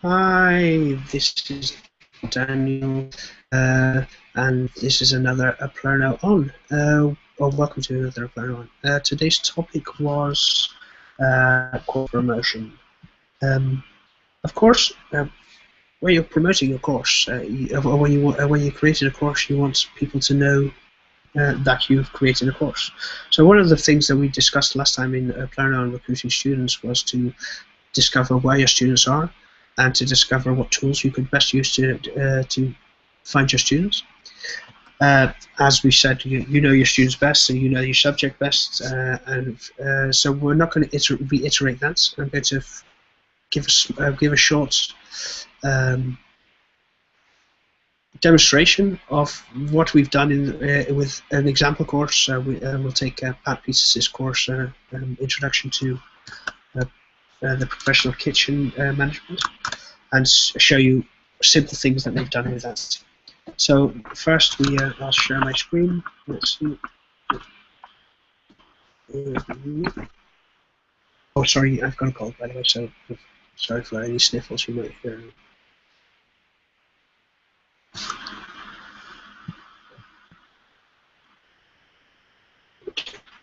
Hi, this is Daniel, and this is another Oplerno on. Welcome to another Oplerno on. Today's topic was course promotion. Um, of course, when you're promoting your course, when you created a course, you want people to know that you've created a course. So one of the things that we discussed last time in Oplerno on recruiting students was to discover where your students are and to discover what tools you could best use to find your students. As we said, you know your students best, so you know your subject best, so we're not going to reiterate that. I'm going to give a short demonstration of what we've done with an example course. We'll take Pat Peters' course, Introduction to the Professional Kitchen Management, and show you simple things that they've done with that. So first, I'll share my screen. Let's see. Oh, sorry, I've got a cold, by the way, so sorry for any sniffles you might hear.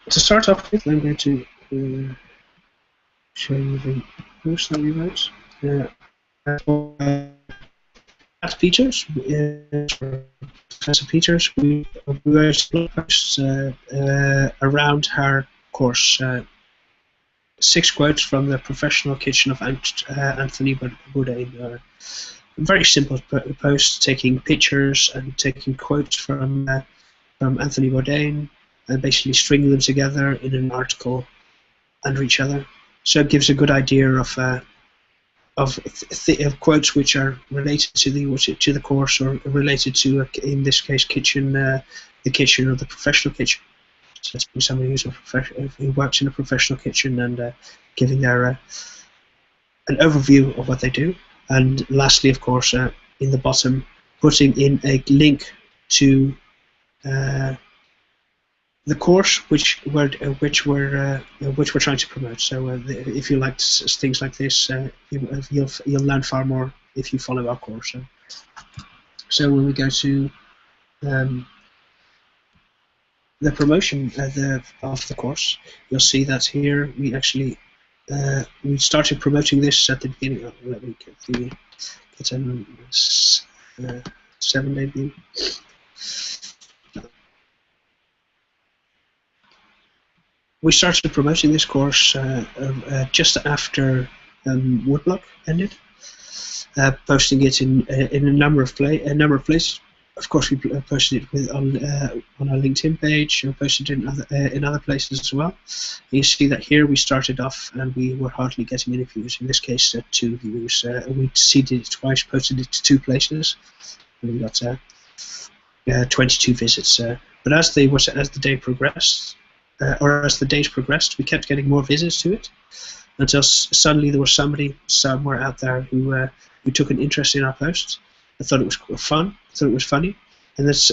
To start off with, I'm going to show you the post that we wrote. At Peters, Professor Peters, we wrote blog posts around her course. 6 quotes from the Professional Kitchen of Anthony Bourdain. Very simple posts, taking pictures and taking quotes from Anthony Bourdain and basically stringing them together in an article under each other. So it gives a good idea of quotes which are related to the course, or related to, in this case, the kitchen or the professional kitchen. So it's somebody who works in a professional kitchen and giving their an overview of what they do. And lastly, of course, in the bottom, putting in a link to the course which we're trying to promote. So if you like things like this, you'll learn far more if you follow our course. So when we go to the promotion of the course, you'll see that here we actually we started promoting this at the beginning. Let me get a 7-day view. We started promoting this course just after Woodblock ended, posting it in a number of places. Of course, we posted it on our LinkedIn page, and posted it in other places as well. And you see that here we started off and we were hardly getting any views. In this case, 2 views. We seeded it twice, posted it to 2 places, and we got 22 visits. But as the day progressed, or as the days progressed, we kept getting more visits to it, until suddenly there was somebody somewhere out there who took an interest in our posts. I thought it was fun. I thought it was funny, and this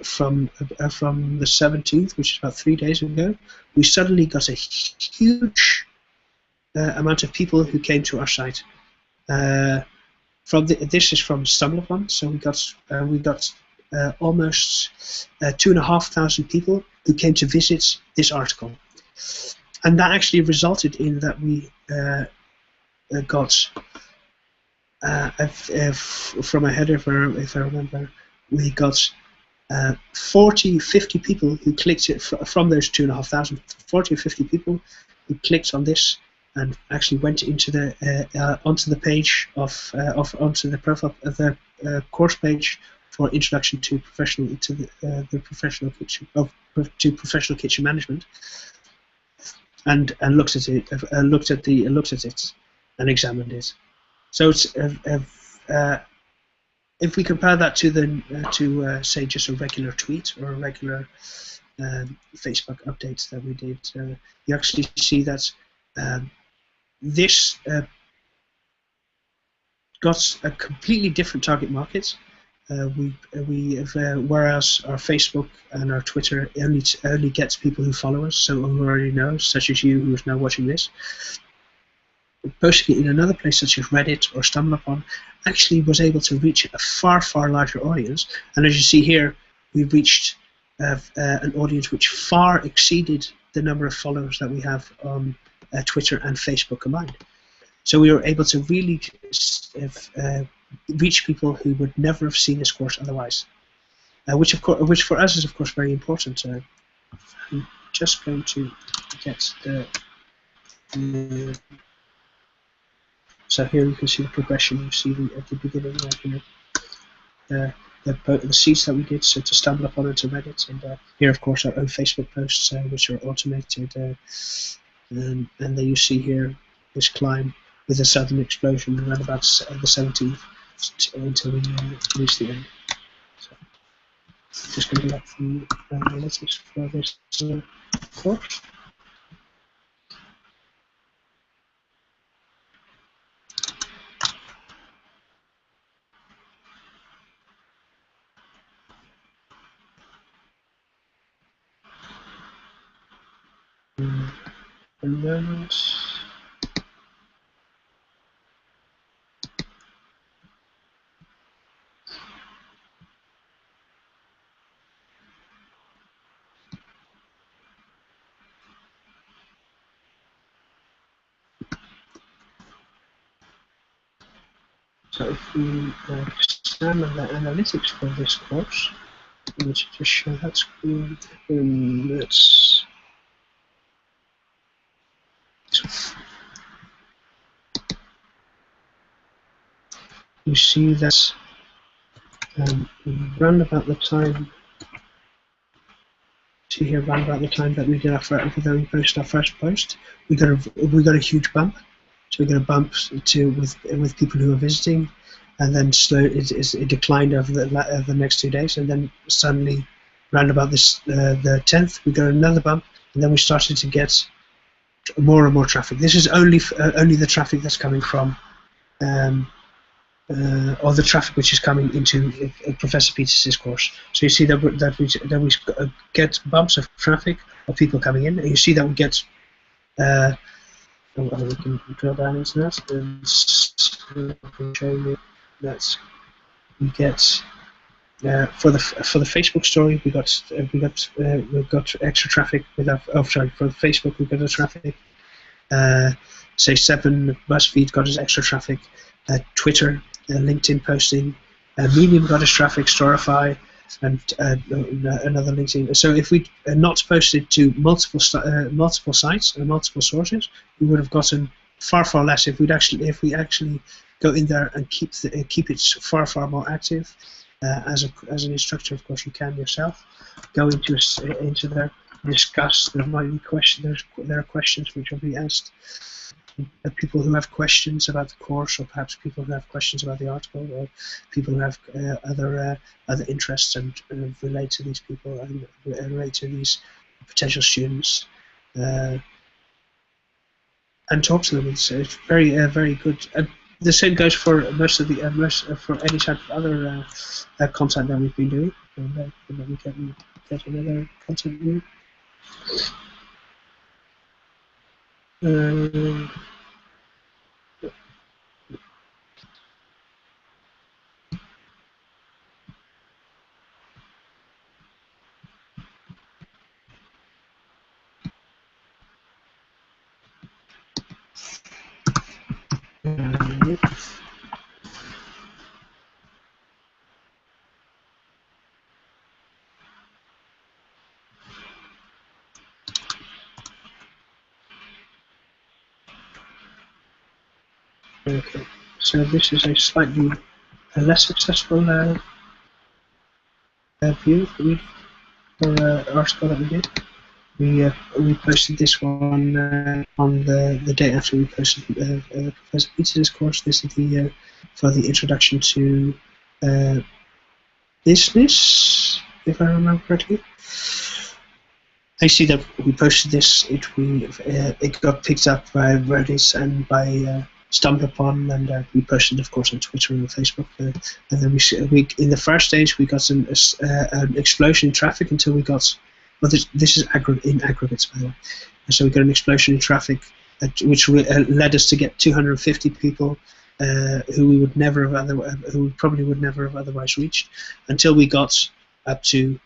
from the 17th, which is about 3 days ago, we suddenly got a huge amount of people who came to our site. This is from StumbleUpon, so we got almost 2,500 people who came to visit this article, and that actually resulted in that we got. From my header, if I remember, we got 50 people who clicked it from those 2,500. 40 or 50 people who clicked on this and actually went into onto the page onto the profile of the course page for Introduction to the Professional Kitchen to Professional Kitchen Management, and looked at it and examined it. So it's, if we compare that to say just a regular tweet or a regular Facebook updates that we did, you actually see that this got a completely different target market. Whereas our Facebook and our Twitter only gets people who follow us, so who already know, such as you who is now watching this. posting it in another place such as Reddit or StumbleUpon actually was able to reach a far, far larger audience. And as you see here, we reached an audience which far exceeded the number of followers that we have on Twitter and Facebook combined. So we were able to really reach people who would never have seen this course otherwise, which for us is of course very important. I'm just going to get the. So here you can see the progression. You see at the beginning here, the seeds that we did, so to StumbleUpon and to Reddit, and here of course our own Facebook posts, which are automated, and then you see here this climb with a sudden explosion around about the 17th until we reach the end. So just going to look from analytics for this course. And then so if we examine the analytics for this course, let's just show that screen. You see that round about the time. See here, round about the time that we did that we posted our first post, we got a huge bump. So we got a bump with people who are visiting, and then it declined over the next 2 days, and then suddenly, round about the 10th, we got another bump, and then we started to get more and more traffic. This is only the traffic that's coming from, or the traffic which is coming into Professor Peters' course. So you see that we get bumps of traffic of people coming in, and you see that we get. We can drill down into that and show you that we get for the Facebook story we got extra traffic with our for the Facebook we got the traffic. Say 7 BuzzFeed got us extra traffic. Twitter, LinkedIn posting, Medium got us traffic. Storify. And another LinkedIn. So if we not posted to multiple sites and multiple sources, we would have gotten far less. If we actually go in there and keep it far more active, as an instructor, of course, you can yourself go into there, discuss. There might be questions. There are questions which will be asked. People who have questions about the course, or perhaps people who have questions about the article, or people who have other interests and relate to these people and relate to these potential students, and talk to them. It's very good. The same goes for most of the for any type of other content that we've been doing. And then we can get another content view. Okay, so this is a slightly less successful view for article that we did. We posted this one on the day after we posted Professor Peters' course. This is the for the introduction to business, if I remember correctly. I see that we posted this. It got picked up by Reddit and by StumbleUpon, and we posted, of course, on Twitter and Facebook. And then we in the first stage we got an explosion in traffic until we got. Well, this is in aggregates, by the way. And so we got an explosion in traffic which led us to get 250 people who we would never have who probably would never have otherwise reached, until we got up to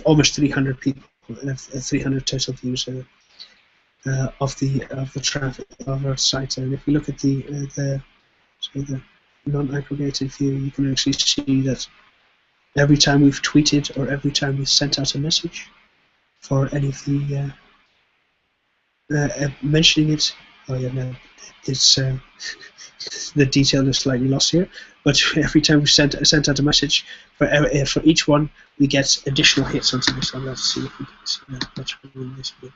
almost 300 people, 300 total views of the traffic of our site. And if you look at the non-aggregated view, you can actually see that every time we've tweeted or every time we've sent out a message for any of the mentioning it. Oh yeah, no, it's the detail is slightly lost here. But every time we sent out a message for each one, we get additional hits onto this one. Let's see if we can see that much in this view.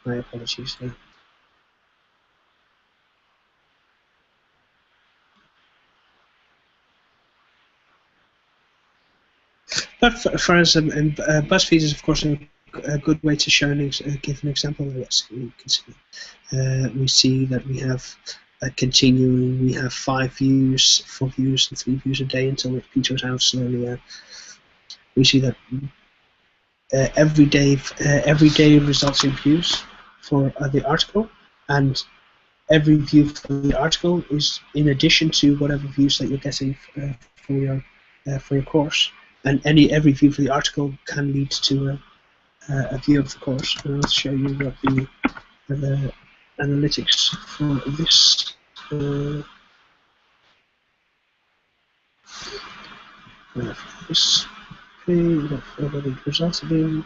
My apologies. But for us, BuzzFeed is of course a good way to show give an example. Yes, you can see. We see that we have continuing. We have 5 views, 4 views, and 3 views a day until it peters out slowly. We see that every day results in views for the article, and every view for the article is in addition to whatever views that you're getting for your course. And every view for the article can lead to a view of the course. And I'll show you what the analytics for this. This page of what it resulted in.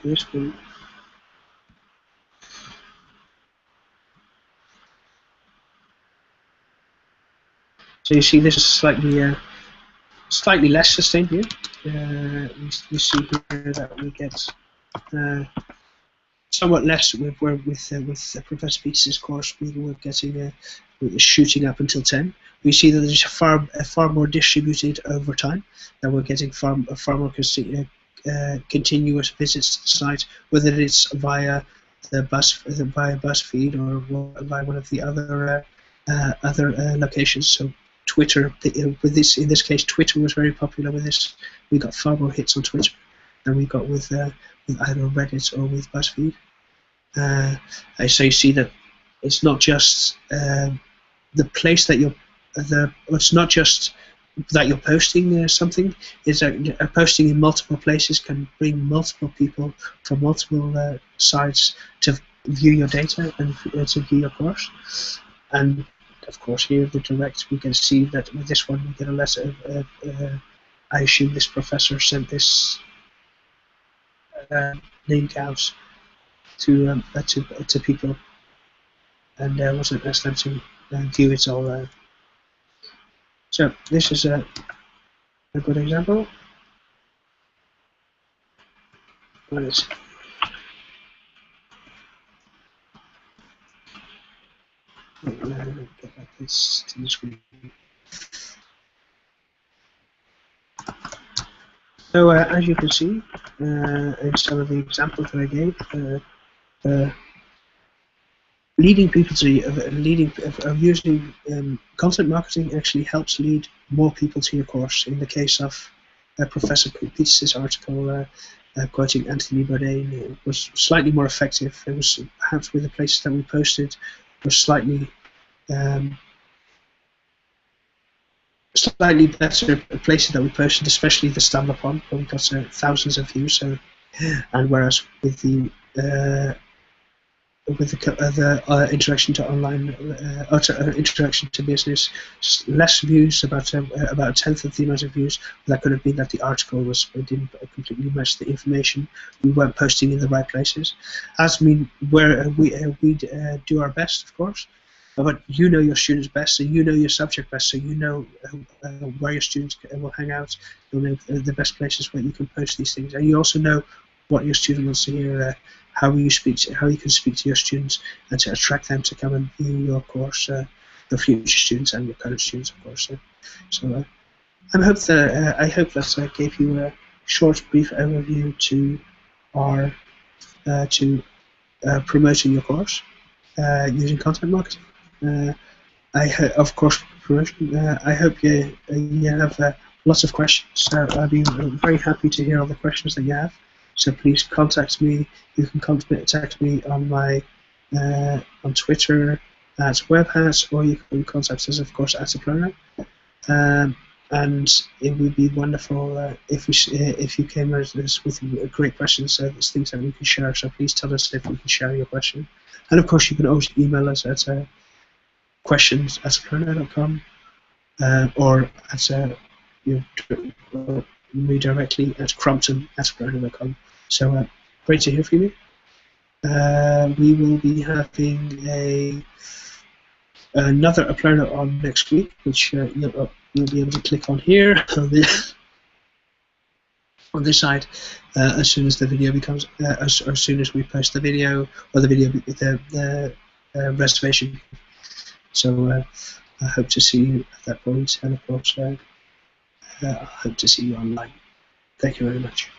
This one. So you see, this is slightly less sustained view. We see here that we get somewhat less with Professor Peters' course. We were getting shooting up until 10. We see that there's far more distributed over time. That we're getting far more continuous visits to the site, whether it's via BuzzFeed or via one of the other locations. So Twitter, in this case, Twitter was very popular with this. We got far more hits on Twitter than we got with either Reddit or with BuzzFeed. So you see that it's not just the place that it's not just that you're posting something. Is that posting in multiple places can bring multiple people from multiple sites to view your data and to view your course. And of course, here the direct, we can see that with this one we get a letter of I assume this professor sent this link out to people, and wasn't asked them to view it all. So this is a good example. What is it? Get back this to the screen. So as you can see, in some of the examples that I gave, leading people to using content marketing actually helps lead more people to your course. In the case of Professor Peters' article, quoting Anthony Bourdain, it was slightly more effective. It was perhaps with the places that we posted were slightly better places that we posted, especially the stand-up one, where we got thousands of views. So, and whereas with the introduction to online, introduction to business, less views, about a tenth of the amount of views. That could have been that the article didn't completely match the information. We weren't posting in the right places. As where we do our best, of course. But you know your students best, so you know your subject best, so you know where your students will hang out. You'll know the best places where you can post these things, and you also know what your student wants to hear, how you can speak to your students, and to attract them to come and view your course, your future students and your current students, of course. So I hope that gave you a short, brief overview to our promoting your course using content marketing. of course, I hope you have lots of questions. I'd be very happy to hear all the questions that you have. So please contact me. You can contact me on my on Twitter at WebHat, or you can contact us, of course, at Oplerno. And it would be wonderful if you came at us with great questions, there's things that we can share. So please tell us if we can share your question. And of course, you can always email us at questions@oplerno.com, or at me directly at crompton@oplerno.com. So great to hear from you. We will be having another Oplerno on next week, which you'll be able to click on here on this side as soon as the video becomes as soon as we post the video, or the reservation. So I hope to see you at that point, and of course I hope to see you online. Thank you very much.